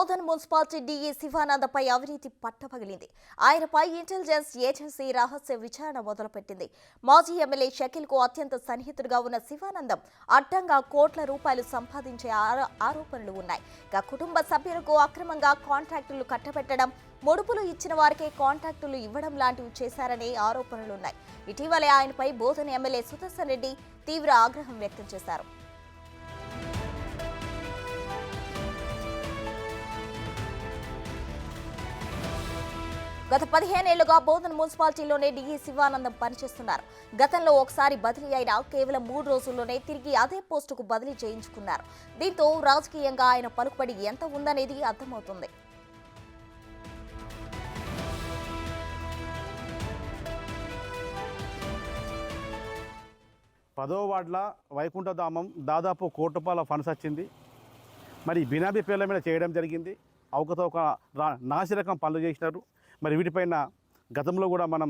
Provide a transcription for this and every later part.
Bodhan municipality DE శివానందపై అవినీతి పట్టపగిలింది. ఆయనపై intelligence agency రహస్య విచారణ మొదలుపెట్టింది. మాజీ ఎమ్మెల్యే షకీల్ కు అత్యంత సన్నిహితుడిగా ఉన్న శివానందం అడ్డంగా కోట్ల రూపాయలు సంపాదించే ఆరోపణలు ఉన్నాయి. కుటుంబ సభ్యులకు అక్రమంగా కాంట్రాక్టులు కట్టబెట్టడం, ముడుపులు ఇచ్చిన వారికే కాంట్రాక్టులు ఇవ్వడం లాంటివి చేశారనే ఆరోపణలున్నాయి. ఇటీవలే ఆయనపై బోధన్ ఎమ్మెల్యే సుదర్శన్ రెడ్డి తీవ్ర ఆగ్రహం వ్యక్తం చేశారు. గత 15 ఏళ్లుగా బోధన్ మున్సిపాలిటీలోనే డీఈ శివానందం పనిచేస్తున్నారు. గతంలో ఒకసారి బదిలీ అయినా కేవలం 3 రోజుల్లోనే తిరిగి అదే పోస్టుకు బదిలీ చేయించుకున్నారు. దీంతో రాజకీయంగా ఆయన పలుకుబడి ఎంత ఉందనేది అర్థమవుతుంది. పదో వార్డుల వైకుంఠధామం దాదాపు ₹1 కోటి ఫండ్స్ వచ్చింది. మరి బినామీ పేర్ల మీద చేయడం జరిగింది. అవకతవక నాసిరకం పనులు చేసినారు. మరి వీటిపైన గతంలో కూడా మనం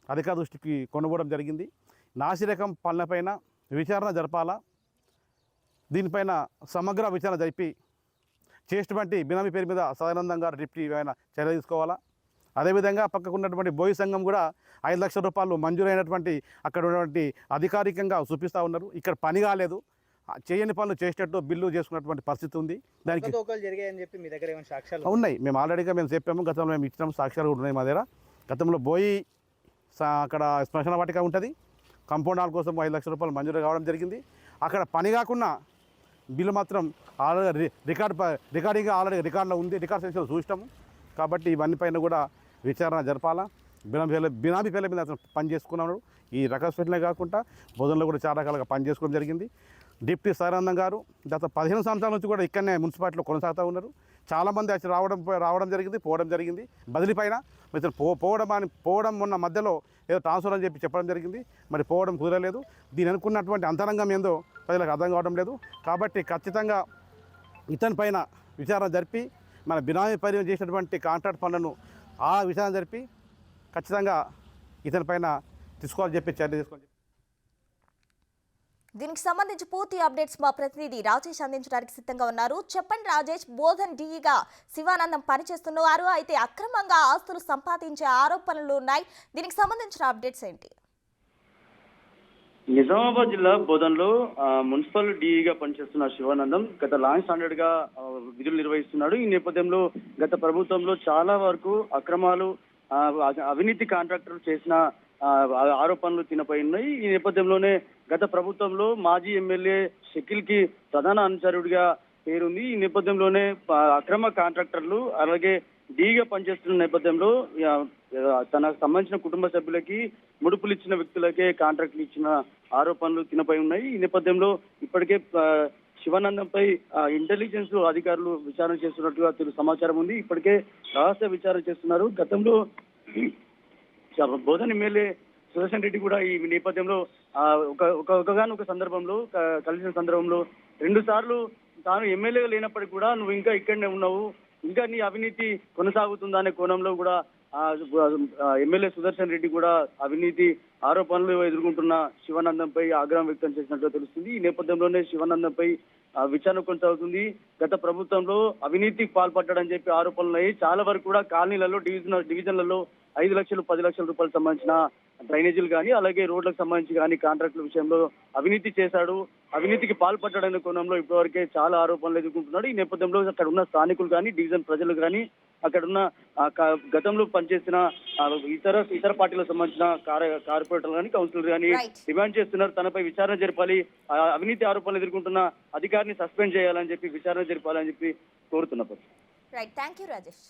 అధికార దృష్టికి కొనుగోవడం జరిగింది. నాసిరకం పనులపైన విచారణ జరపాలా, దీనిపైన సమగ్ర విచారణ జరిపి చేసినటువంటి బినామీ పేరు మీద సదానందంగా డిప్టీ ఏమైనా చర్య తీసుకోవాలా. అదేవిధంగా పక్కకు ఉన్నటువంటి బోయి సంఘం కూడా ₹5 లక్షల మంజూరైనటువంటి అక్కడ ఉన్నటువంటి అధికారికంగా చూపిస్తూ ఉన్నారు. ఇక్కడ పని కాలేదు, చేయని పనులు చేసినట్టు బిల్లు చేసుకున్నటువంటి పరిస్థితి ఉంది. దానికి ఉన్నాయి. మేము ఆల్రెడీగా చెప్పాము, గతంలో మేము ఇచ్చిన సాక్ష్యాలు కూడా ఉన్నాయి మా దగ్గర. గతంలో బోయి అక్కడ శ్మశాన వాటిక ఉంటుంది, కాంపౌండ్ హాల్ కోసం ₹5 లక్షల మంజూరు కావడం జరిగింది. అక్కడ పని కాకుండా బిల్లు మాత్రం ఆల్రెడీ రికార్డింగ్గా ఆల్రెడీ రికార్డులో ఉంది, రికార్డ్ సెన్షన్ చూసినాము. కాబట్టి ఇవన్నీ పైన కూడా విచారణ జరపాలా. బినామీ పేర్ల మీద అతను పని చేసుకున్నాడు. ఈ రకస్పెట్లే కాకుండా బోధనలో కూడా చాలా రకాలుగా పని చేసుకోవడం జరిగింది. డిప్టీ సదానందం గారు గత 15 సంవత్సరాల నుంచి కూడా ఇక్కడనే మున్సిపాలిటీలో కొనసాగుతూ ఉన్నారు. చాలామంది వచ్చి రావడం జరిగింది, పోవడం జరిగింది. బదిలీ పైన ఇతను పోవడం మొన్న మధ్యలో ఏదో ట్రాన్స్ఫర్ అని చెప్పడం జరిగింది. మరి పోవడం కుదరలేదు. దీని అనుకున్నటువంటి అంతరంగం ఏందో ప్రజలకు అర్థం కావడం లేదు. కాబట్టి ఖచ్చితంగా ఇతని పైన విచారణ జరిపి మన బినామీ పరిచయం చేసినటువంటి కాంట్రాక్ట్ పనులను ఆ విచారణ జరిపి ఖచ్చితంగా ఇతని పైన తీసుకోవాలని చెప్పి చర్య తీసుకోవాలి. దీనికి సంబంధించి పూర్తి అప్డేట్స్ మా ప్రతినిధి రాజేష్ అందించడానికి సిద్ధంగా ఉన్నారు. చెప్పండి రాజేష్, బోధన్ డీఈగా శివానందం పనిచేస్తున్నారు, అయితే అక్రమంగా ఆస్తులు సంపాదించే ఆరోపణలు ఉన్నాయి. దీనికి సంబంధించిన అప్డేట్స్ ఏంటి? నిజామాబాద్ జిల్లా బోధన్లో మున్సిపల్ డీఈగా పనిచేస్తున్న శివానందం గత లాంగ్ స్టాండర్డ్ గా విధులు నిర్వహిస్తున్నాడు. ఈ నేపథ్యంలో గత ప్రభుత్వంలో చాలా వరకు అక్రమాలు, అవినీతి కాంట్రాక్టర్లు చేసిన ఆరోపణలు తినపై ఉన్నాయి. ఈ నేపథ్యంలోనే గత ప్రభుత్వంలో మాజీ ఎమ్మెల్యే షకీల్ కి ప్రధాన అనుచరుడిగా పేరుంది. ఈ నేపథ్యంలోనే అక్రమ కాంట్రాక్టర్లు అలాగే డీగా పనిచేస్తున్న నేపథ్యంలో తనకు సంబంధించిన కుటుంబ సభ్యులకి ముడుపులు ఇచ్చిన వ్యక్తులకే కాంట్రాక్టులు ఇచ్చిన ఆరోపణలు తినపై ఉన్నాయి. ఈ నేపథ్యంలో ఇప్పటికే శివానందంపై ఇంటెలిజెన్స్ అధికారులు విచారణ చేస్తున్నట్టుగా సమాచారం ఉంది. ఇప్పటికే రహస్య విచారణ చేస్తున్నారు. గతంలో బోధన్ ఎమ్మెల్యే సుదర్శన్ రెడ్డి కూడా ఈ నేపథ్యంలో ఒకగానొక సందర్భంలో కలిసిన సందర్భంలో 2 సార్లు తాను ఎమ్మెల్యేగా లేనప్పటికీ కూడా నువ్వు ఇంకా ఇక్కడనే ఉన్నావు, ఇంకా నీ అవినీతి కొనసాగుతుందా అనే కోణంలో కూడా ఎమ్మెల్యే సుదర్శన్ రెడ్డి కూడా అవినీతి ఆరోపణలు ఎదుర్కొంటున్న శివానందంపై ఆగ్రహం వ్యక్తం చేసినట్టుగా తెలుస్తుంది. ఈ నేపథ్యంలోనే శివానందంపై విచారణ కొనసాగుతుంది. గత ప్రభుత్వంలో అవినీతికి పాల్పడ్డాడని చెప్పి ఆరోపణలు చాలా వరకు కూడా కాలనీలలో డివిజన్లలో 5 లక్షలు 10 లక్షల రూపాయలు సంబంధించిన డ్రైనేజీలు కానీ అలాగే రోడ్లకు సంబంధించి కానీ కాంట్రాక్టుల విషయంలో అవినీతి చేశాడు, అవినీతికి పాల్పడ్డాడనే కోణంలో ఇప్పటివరకే చాలా ఆరోపణలు ఎదుర్కొంటున్నాడు. ఈ నేపథ్యంలో అక్కడ ఉన్న స్థానికులు కానీ డివిజన్ ప్రజలు కానీ అక్కడ ఉన్న గతంలో పనిచేసిన ఇతర పార్టీలకు సంబంధించిన కార్పొరేటర్లు కానీ కౌన్సిలర్ కానీ డిమాండ్ చేస్తున్నారు, తనపై విచారణ జరపాలి, అవినీతి ఆరోపణలు ఎదుర్కొంటున్న అధికారిని సస్పెండ్ చేయాలని చెప్పి విచారణ జరపాలని చెప్పి కోరుతున్నారు. Right, thank you Rajesh.